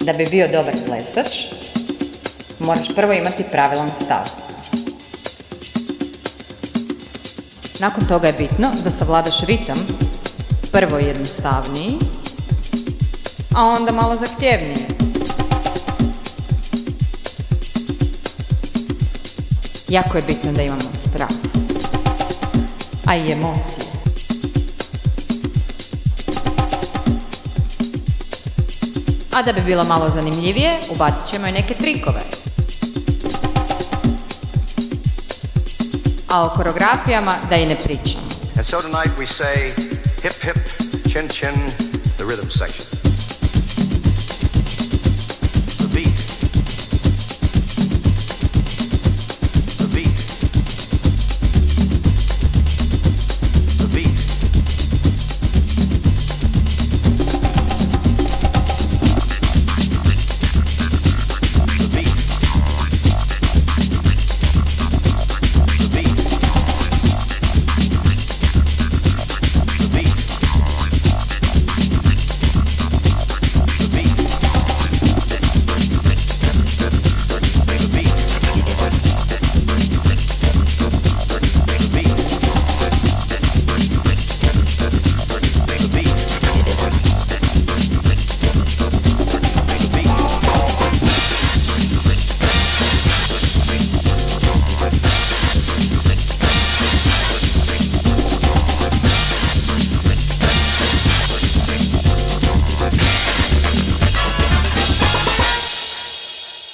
Da bi bio dobar plesač, moraš prvo imati pravilan stav. Nakon toga je bitno da savladaš ritam, prvo jednostavniji, a onda malo zahtjevniji. Jako je bitno da imamo strast, a i emocije. A da bi bilo malo zanimljivije, ubacit ćemo i neke trikove. A o koreografijama da i ne pričam. And so tonight we say hip hip, chin chin, the rhythm section.